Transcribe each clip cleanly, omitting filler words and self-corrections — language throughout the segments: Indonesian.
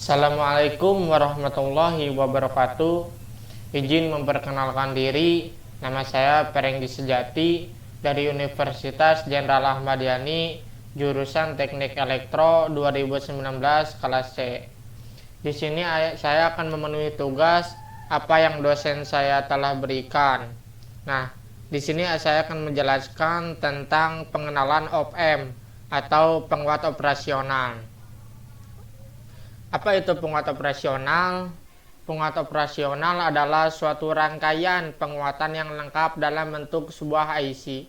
Assalamualaikum warahmatullahi wabarakatuh. Izin memperkenalkan diri. Nama saya Perenggi Sejati dari Universitas Jenderal Ahmad Yani, jurusan Teknik Elektro 2019 kelas C. Di sini saya akan memenuhi tugas apa yang dosen saya telah berikan. Nah, di sini saya akan menjelaskan tentang pengenalan op-amp atau penguat operasional. Apa itu penguat operasional? Penguat operasional adalah suatu rangkaian penguatan yang lengkap dalam bentuk sebuah IC.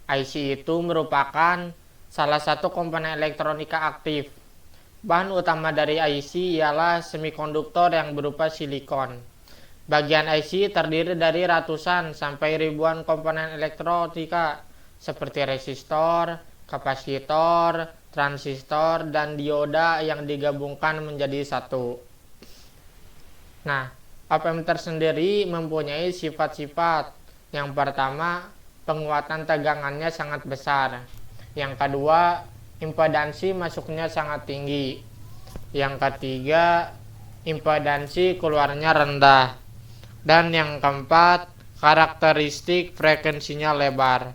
IC itu merupakan salah satu komponen elektronika aktif. Bahan utama dari IC ialah semikonduktor yang berupa silikon. Bagian IC terdiri dari ratusan sampai ribuan komponen elektronika seperti resistor, kapasitor, transistor, dan dioda yang digabungkan menjadi satu. Nah, op-amp tersendiri mempunyai sifat-sifat. Yang pertama, penguatan tegangannya sangat besar. Yang kedua, impedansi masuknya sangat tinggi. Yang ketiga, impedansi keluarnya rendah. Dan yang keempat, karakteristik frekuensinya lebar.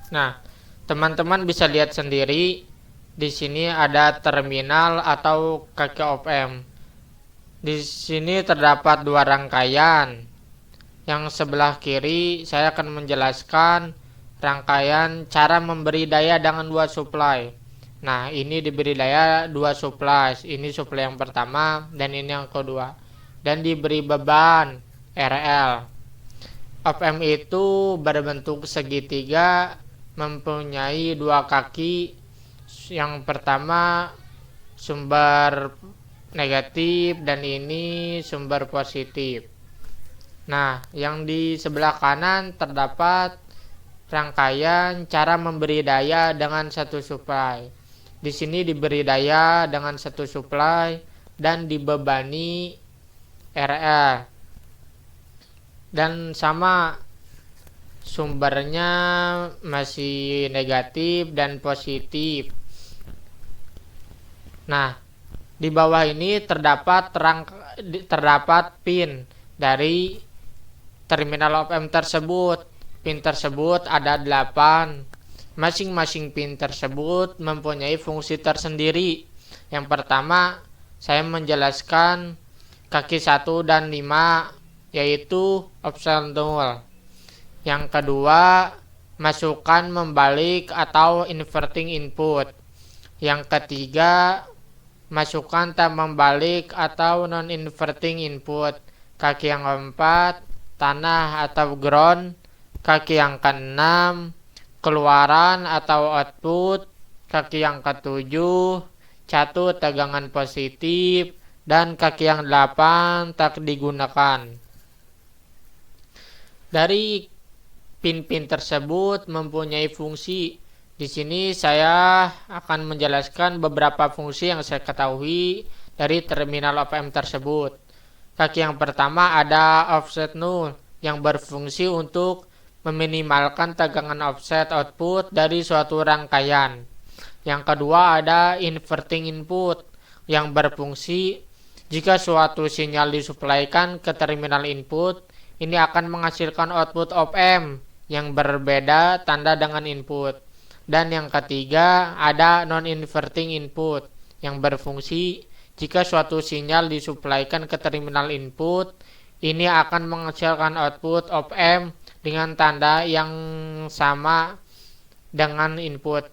Nah, teman-teman bisa lihat sendiri, di sini ada terminal atau kaki op-amp. Di sini terdapat dua rangkaian. Yang sebelah kiri saya akan menjelaskan rangkaian cara memberi daya dengan dua supply. Nah, ini diberi daya dua supply. Ini supply yang pertama dan ini yang kedua. Dan diberi beban RL. Op-amp itu berbentuk segitiga, mempunyai dua kaki. Yang pertama sumber negatif dan ini sumber positif. Nah, yang di sebelah kanan terdapat rangkaian cara memberi daya dengan satu supply. Di sini diberi daya dengan satu supply dan dibebani RL. Dan sama sumbernya masih negatif dan positif. Nah, di bawah ini terdapat pin dari terminal op-amp tersebut. Pin tersebut ada 8. Masing-masing pin tersebut mempunyai fungsi tersendiri. Yang pertama, saya menjelaskan kaki 1 dan 5, yaitu option 0. Yang kedua, masukkan membalik atau inverting input. Yang ketiga, masukkan tak membalik atau non-inverting input. Kaki yang keempat, tanah atau ground. Kaki yang keenam, keluaran atau output. Kaki yang ketujuh, catu tegangan positif. Dan kaki yang 8 tak digunakan. Dari pin-pin tersebut mempunyai fungsi. Di sini saya akan menjelaskan beberapa fungsi yang saya ketahui dari terminal op-amp tersebut. Kaki yang pertama ada offset null yang berfungsi untuk meminimalkan tegangan offset output dari suatu rangkaian. Yang kedua ada inverting input yang berfungsi jika suatu sinyal disuplaikan ke terminal input, ini akan menghasilkan output op-amp yang berbeda tanda dengan input. Dan yang ketiga ada non-inverting input yang berfungsi jika suatu sinyal disuplaikan ke terminal input, ini akan menghasilkan output op-amp dengan tanda yang sama dengan input.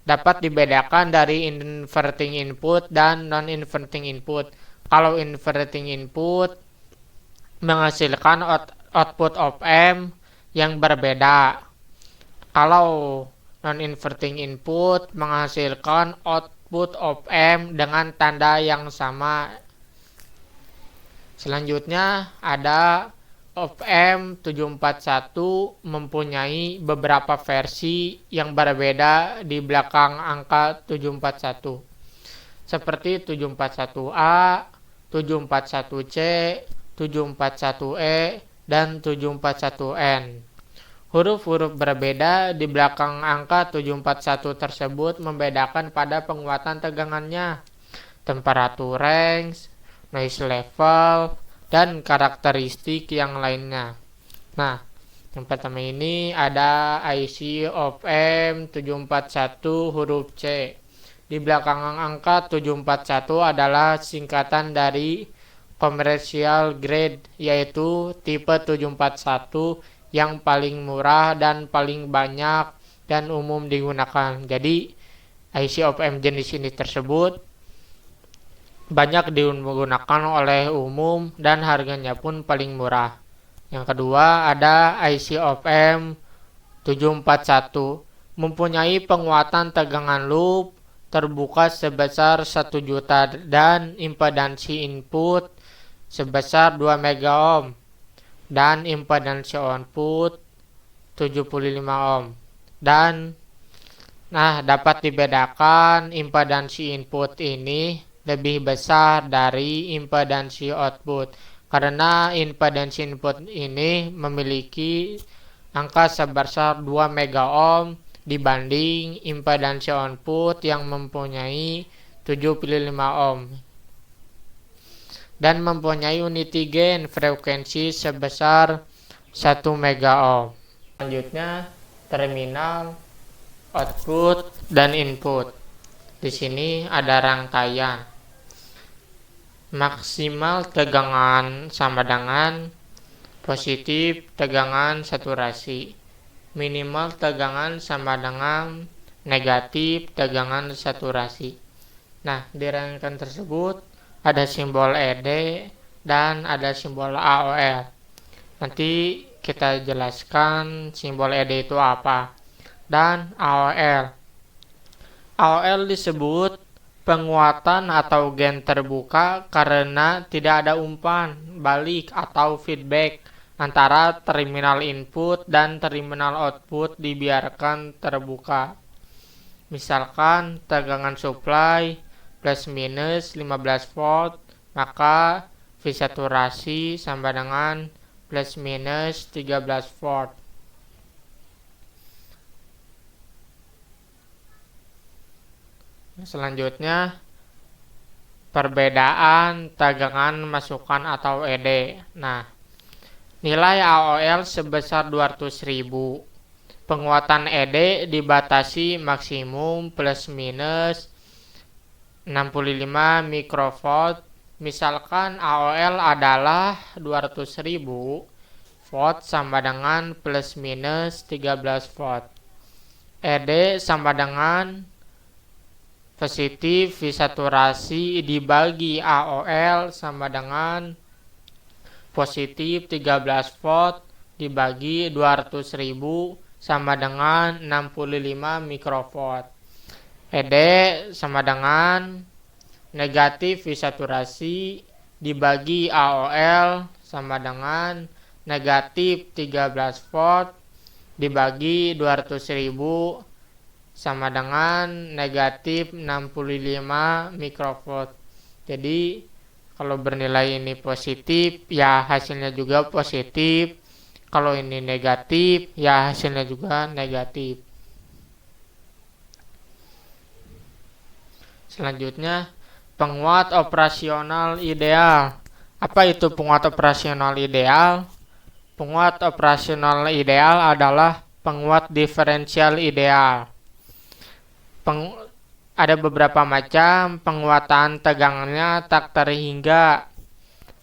Dapat dibedakan dari inverting input dan non-inverting input. Kalau inverting input menghasilkan output op-amp yang berbeda. Kalau non-inverting input menghasilkan output op-amp dengan tanda yang sama. Selanjutnya ada op-amp 741 mempunyai beberapa versi yang berbeda di belakang angka 741. Seperti 741A, 741C, 741E, dan 741N. Huruf-huruf berbeda di belakang angka 741 tersebut membedakan pada penguatan tegangannya. temperature range, noise level, dan karakteristik yang lainnya. Nah, yang pertama ini ada IC OPM 741 huruf C. Di belakang angka 741 adalah singkatan dari commercial grade, yaitu tipe 741 yang paling murah dan paling banyak dan umum digunakan. Jadi IC OPM jenis ini tersebut banyak digunakan oleh umum dan harganya pun paling murah. Yang kedua ada IC OPM 741 mempunyai penguatan tegangan loop terbuka sebesar 1 juta dan impedansi input sebesar 2 mega ohm dan impedansi output 75 ohm. Dan dapat dibedakan impedansi input ini lebih besar dari impedansi output karena impedansi input ini memiliki angka sebesar 2 mega ohm dibanding impedansi output yang mempunyai 75 ohm dan mempunyai unity gain frekuensi sebesar 1 mega ohm. Selanjutnya terminal, output, dan input. Di sini ada rangkaian. Maksimal tegangan sama dengan positif tegangan saturasi. Minimal tegangan sama dengan negatif tegangan saturasi. Nah, di rangkaian tersebut ada simbol ED dan ada simbol AOL. Nanti kita jelaskan simbol ED itu apa. Dan AOL. AOL disebut penguatan atau gain terbuka karena tidak ada umpan balik atau feedback antara terminal input dan terminal output dibiarkan terbuka. Misalkan tegangan supply plus minus 15 volt, maka V saturasi sama dengan plus minus 13 volt. Selanjutnya perbedaan tegangan masukan atau ED. Nah, nilai AOL sebesar 200.000. Penguatan ED dibatasi maksimum plus minus 65 mikrovolt. Misalkan AOL adalah 200.000 volt sama dengan plus minus 13 volt. ED sama dengan positif V saturasi dibagi AOL sama dengan positif 13 volt dibagi 200.000 sama dengan 65 mikrovolt. ED sama dengan negatif V saturasi dibagi AOL sama dengan negatif 13 volt dibagi 200.000 sama dengan negatif 65 mikrovolt. Jadi kalau bernilai ini positif, ya hasilnya juga positif. Kalau ini negatif, ya hasilnya juga negatif. Selanjutnya, penguat operasional ideal. Apa itu penguat operasional ideal? Penguat operasional ideal adalah penguat diferensial ideal. Ada beberapa macam penguatan tegangannya tak terhingga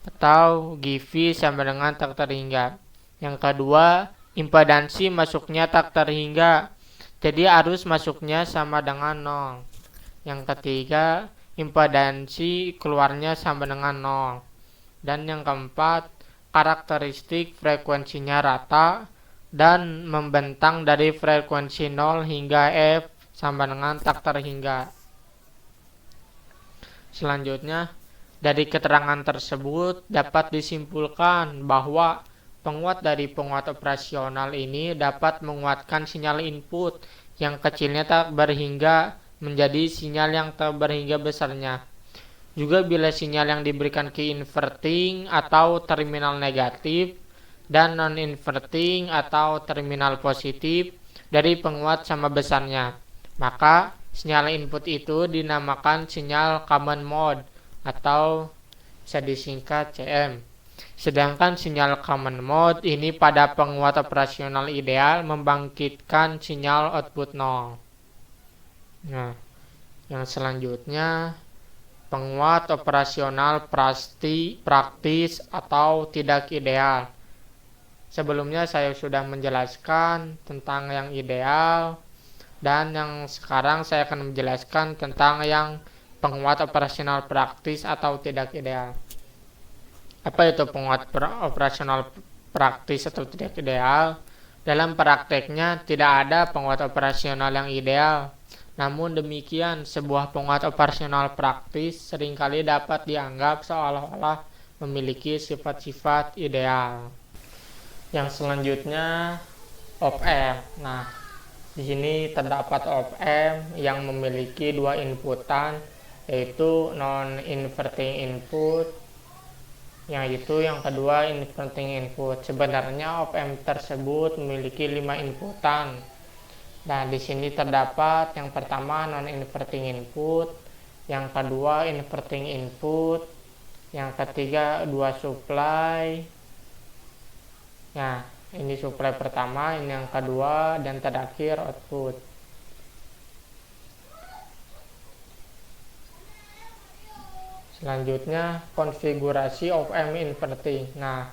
atau GV sama dengan tak terhingga. Yang kedua, impedansi masuknya tak terhingga, jadi arus masuknya sama dengan 0. Yang ketiga, impedansi keluarnya sama dengan 0. Dan yang keempat, karakteristik frekuensinya rata dan membentang dari frekuensi 0 hingga F sama dengan tak terhingga. Selanjutnya, dari keterangan tersebut dapat disimpulkan bahwa penguat dari penguat operasional ini dapat menguatkan sinyal input yang kecilnya tak berhingga menjadi sinyal yang tak berhingga besarnya. Juga bila sinyal yang diberikan ke inverting atau terminal negatif dan non-inverting atau terminal positif dari penguat sama besarnya, maka Sinyal input itu dinamakan sinyal common mode atau bisa disingkat CM. Sedangkan sinyal common mode ini pada penguat operasional ideal membangkitkan sinyal output 0. Nah, yang selanjutnya penguat operasional praktis atau tidak ideal. Sebelumnya saya sudah menjelaskan tentang yang ideal, dan yang sekarang saya akan menjelaskan tentang yang penguat operasional praktis atau tidak ideal. Apa itu penguat operasional praktis atau tidak ideal? Dalam prakteknya tidak ada penguat operasional yang ideal. Namun demikian, sebuah penguat operasional praktis seringkali dapat dianggap seolah-olah memiliki sifat-sifat ideal. Yang selanjutnya op-amp. Nah, di sini terdapat op-amp yang memiliki dua inputan, yaitu non-inverting input, yaitu yang kedua inverting input. Sebenarnya op-amp tersebut memiliki 5 inputan. Nah, di sini terdapat yang pertama non-inverting input, yang kedua inverting input, yang ketiga dua supply. Nah, ini supply pertama, ini yang kedua, dan terakhir output. Selanjutnya konfigurasi op-amp inverting. Nah,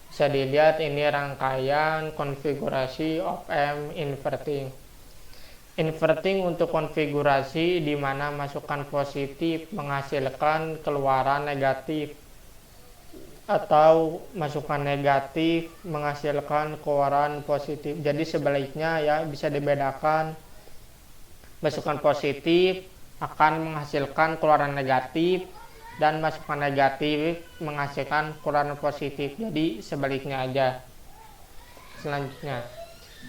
bisa dilihat ini rangkaian konfigurasi op-amp inverting. Inverting untuk konfigurasi di mana masukan positif menghasilkan keluaran negatif, atau masukan negatif menghasilkan keluaran positif. Jadi sebaliknya ya, bisa dibedakan. Masukan positif akan menghasilkan keluaran negatif, dan masukan negatif menghasilkan keluaran positif. Jadi sebaliknya aja. Selanjutnya,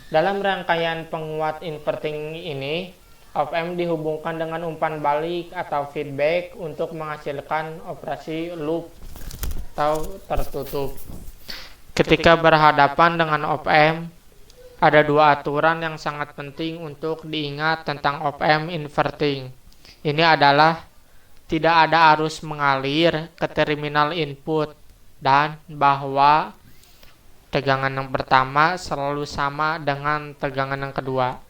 dalam rangkaian penguat inverting ini, op-amp dihubungkan dengan umpan balik atau feedback untuk menghasilkan operasi loop atau tertutup. Ketika berhadapan dengan op-amp, ada dua aturan yang sangat penting untuk diingat tentang op-amp inverting. Ini adalah tidak ada arus mengalir ke terminal input, dan bahwa tegangan yang pertama selalu sama dengan tegangan yang kedua.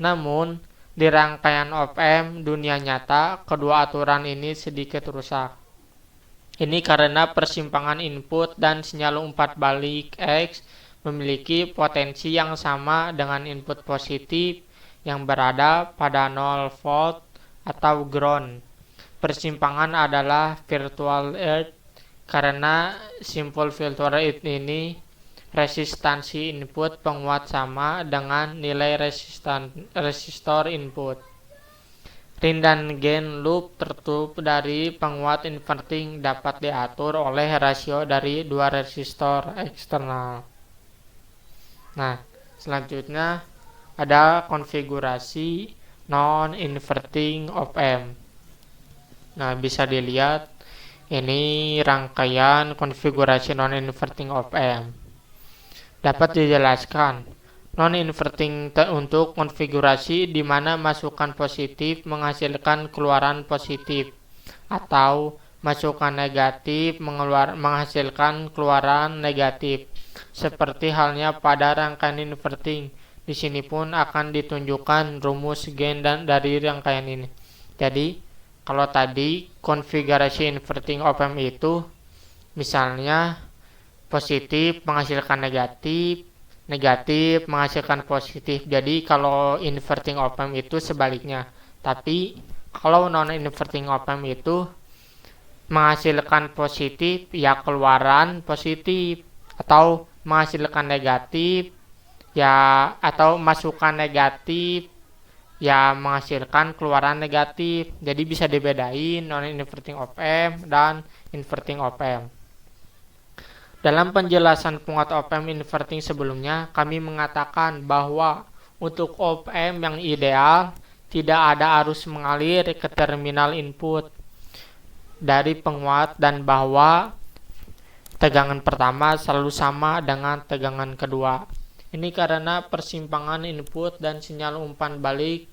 Namun, di rangkaian op-amp dunia nyata, kedua aturan ini sedikit rusak. Ini karena persimpangan input dan sinyal umpan balik X memiliki potensi yang sama dengan input positif yang berada pada 0 volt atau ground. Persimpangan adalah virtual earth karena simpul virtual earth ini resistansi input penguat sama dengan nilai resistor input. Rindan gain loop tertutup dari penguat inverting dapat diatur oleh rasio dari dua resistor eksternal. Nah, selanjutnya ada konfigurasi non-inverting op-amp. Nah, bisa dilihat ini rangkaian konfigurasi non-inverting op-amp. Dapat dijelaskan, non-inverting untuk konfigurasi di mana masukan positif menghasilkan keluaran positif, atau masukan negatif menghasilkan keluaran negatif. Seperti halnya pada rangkaian inverting, di sini pun akan ditunjukkan rumus gain dari rangkaian ini. Jadi, kalau tadi konfigurasi inverting op-amp itu misalnya positif menghasilkan negatif, negatif menghasilkan positif. Jadi kalau inverting op-amp itu sebaliknya. Tapi kalau non-inverting op-amp itu menghasilkan positif ya keluaran positif, atau menghasilkan negatif ya, atau masukan negatif ya menghasilkan keluaran negatif. Jadi bisa dibedain non-inverting op-amp dan inverting op-amp. Dalam penjelasan penguat op-amp inverting sebelumnya, kami mengatakan bahwa untuk op-amp yang ideal tidak ada arus mengalir ke terminal input dari penguat, dan bahwa tegangan pertama selalu sama dengan tegangan kedua. Ini karena persimpangan input dan sinyal umpan balik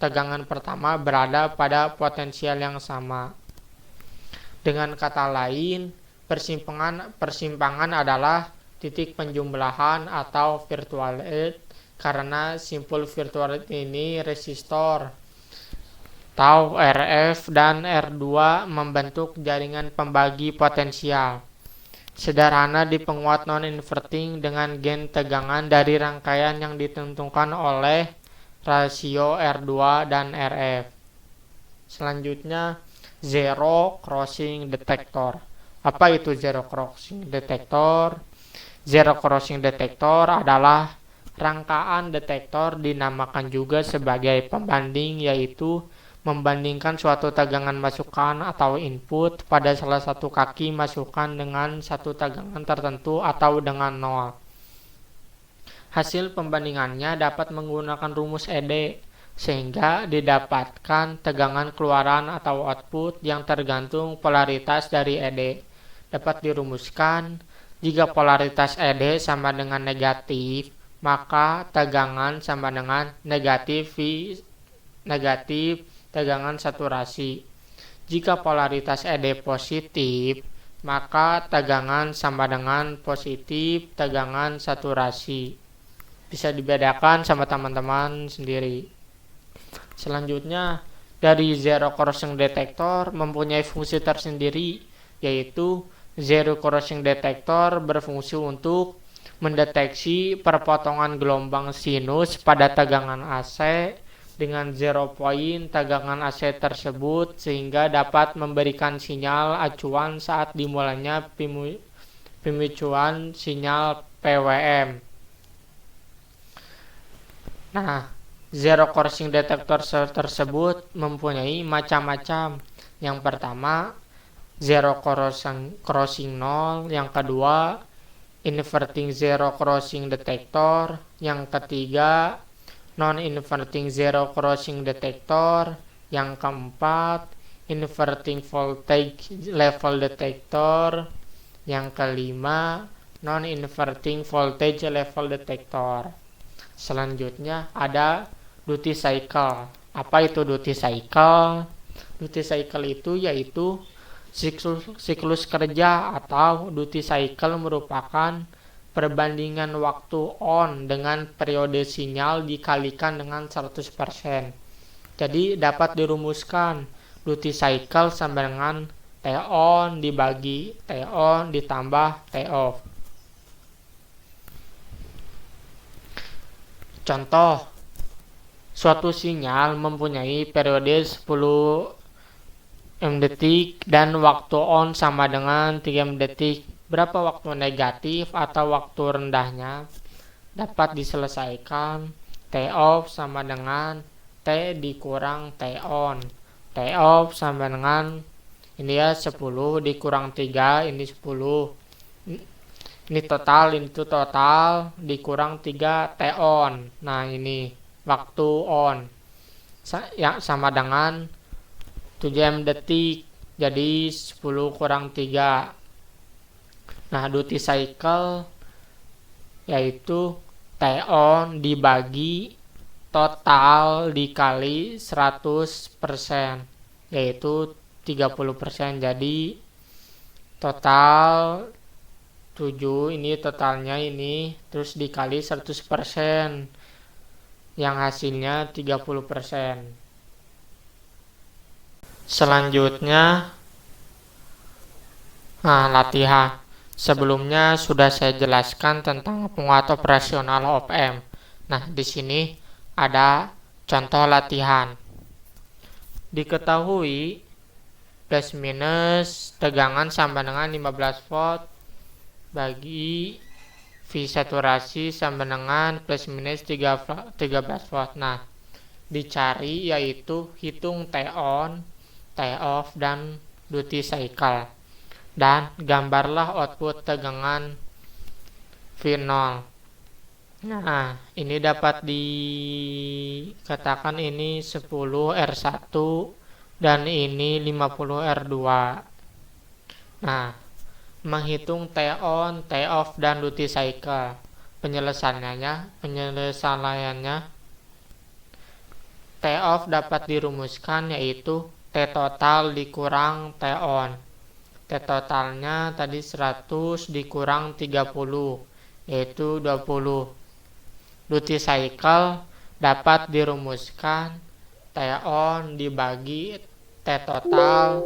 tegangan pertama berada pada potensial yang sama. Dengan kata lain, persimpangan adalah titik penjumlahan atau virtual karena simpul virtual ini resistor atau RF dan R2 membentuk jaringan pembagi potensial. Sederhana di penguat non-inverting dengan gain tegangan dari rangkaian yang ditentukan oleh rasio R2 dan RF. Selanjutnya, zero crossing detector. Apa itu zero crossing detector? Zero crossing detector adalah rangkaian detektor dinamakan juga sebagai pembanding, yaitu membandingkan suatu tegangan masukan atau input pada salah satu kaki masukan dengan satu tegangan tertentu atau dengan nol. Hasil pembandingannya dapat menggunakan rumus ED, sehingga didapatkan tegangan keluaran atau output yang tergantung polaritas dari ED. Dapat dirumuskan, jika polaritas ED sama dengan negatif, maka tegangan sama dengan negatif tegangan saturasi. Jika polaritas ED positif, maka tegangan sama dengan positif tegangan saturasi. Bisa dibedakan sama teman-teman sendiri. Selanjutnya, dari zero crossing detector mempunyai fungsi tersendiri, yaitu zero crossing detector berfungsi untuk mendeteksi perpotongan gelombang sinus pada tegangan AC dengan zero point tegangan AC tersebut, sehingga dapat memberikan sinyal acuan saat dimulainya pemicuan sinyal PWM. Nah, zero crossing detector tersebut mempunyai macam-macam. Yang pertama, zero crossing nol. Yang kedua, inverting zero crossing detector. Yang ketiga, non-inverting zero crossing detector. Yang keempat, inverting voltage level detector. Yang kelima, non-inverting voltage level detector. Selanjutnya ada duty cycle. Apa itu duty cycle? Duty cycle itu yaitu siklus kerja atau duty cycle merupakan perbandingan waktu on dengan periode sinyal dikalikan dengan 100%. Jadi dapat dirumuskan duty cycle sama dengan T on dibagi T on ditambah T off. Contoh, suatu sinyal mempunyai periode 10 detik dan waktu on sama dengan 3 detik. Berapa waktu negatif atau waktu rendahnya? Dapat diselesaikan. T off sama dengan T dikurang T on. T off sama dengan ini ya 10 dikurang 3, ini 10. Ini total dikurang 3 T on. Nah, ini waktu on. Ya, sama dengan 7 detik. Jadi 10 kurang 3. Nah, duty cycle yaitu T on dibagi total dikali 100%, yaitu 30%. Jadi total 7, ini totalnya ini, terus dikali 100%, yang hasilnya 30%. Selanjutnya, latihan. Sebelumnya sudah saya jelaskan tentang penguat operasional op-amp. Nah, di sini ada contoh latihan. Diketahui plus minus tegangan sama dengan 15 volt bagi V saturasi sama dengan plus minus 13 volt. Nah, dicari yaitu hitung T on, T off, dan duty cycle. Dan gambarlah output tegangan V0. Nah, ini dapat dikatakan ini 10 R1 dan ini 50 R2. Nah, menghitung T on, T off, dan duty cycle. Penyelesaiannya T off dapat dirumuskan yaitu T total dikurang T on. T totalnya tadi 100 dikurang 30 yaitu 20. Duty cycle dapat dirumuskan T on dibagi T total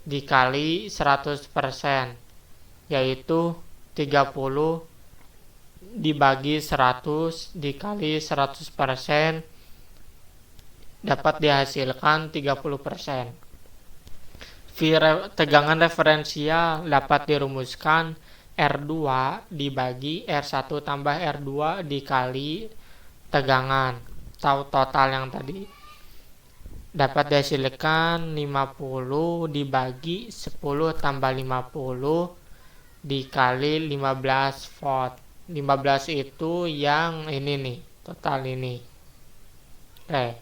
dikali 100% yaitu 30 dibagi 100 dikali 100% dapat dihasilkan 30%. Tegangan referensial dapat dirumuskan R2 dibagi R1 tambah R2 dikali tegangan total yang tadi dapat dihasilkan 50 dibagi 10 tambah 50 dikali 15 volt. 15 itu yang ini nih, total ini. Oke.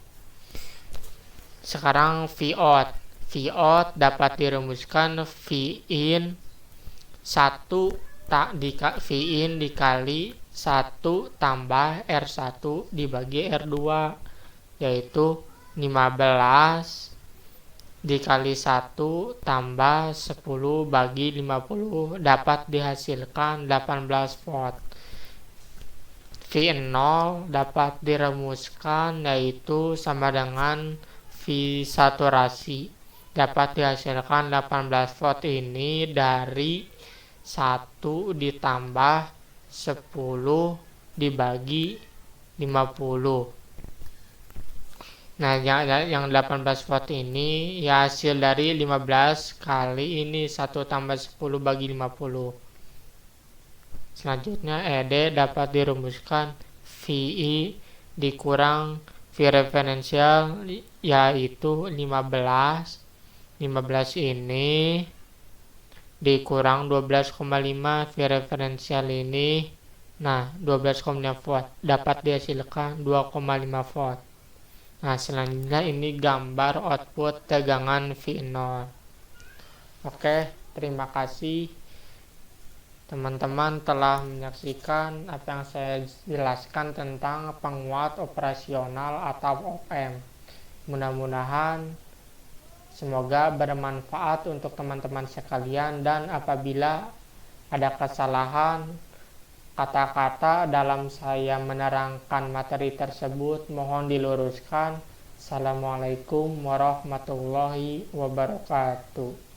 Sekarang Vout. Vout dapat dirumuskan Vin 1 dikali 1 tambah R1 dibagi R2 yaitu 15 dikali 1 tambah 10 bagi 50 dapat dihasilkan 18 volt. V0 dapat dirumuskan yaitu sama dengan V saturasi dapat dihasilkan 18 volt ini dari 1 ditambah 10 dibagi 50. Nah, yang 18 volt ini ya hasil dari 15 kali ini 1 tambah 10 bagi 50. Selanjutnya ED dapat dirumuskan VI dikurang V referensial yaitu 15 ini dikurang 12,5 V referensial ini. Nah, 12,5 volt dapat dihasilkan 2,5 volt. Nah, selanjutnya ini gambar output tegangan V0. Oke, terima kasih teman-teman telah menyaksikan apa yang saya jelaskan tentang penguat operasional atau op-amp. Mudah-mudahan semoga bermanfaat untuk teman-teman sekalian, dan apabila ada kesalahan kata-kata dalam saya menerangkan materi tersebut mohon diluruskan. Assalamualaikum warahmatullahi wabarakatuh.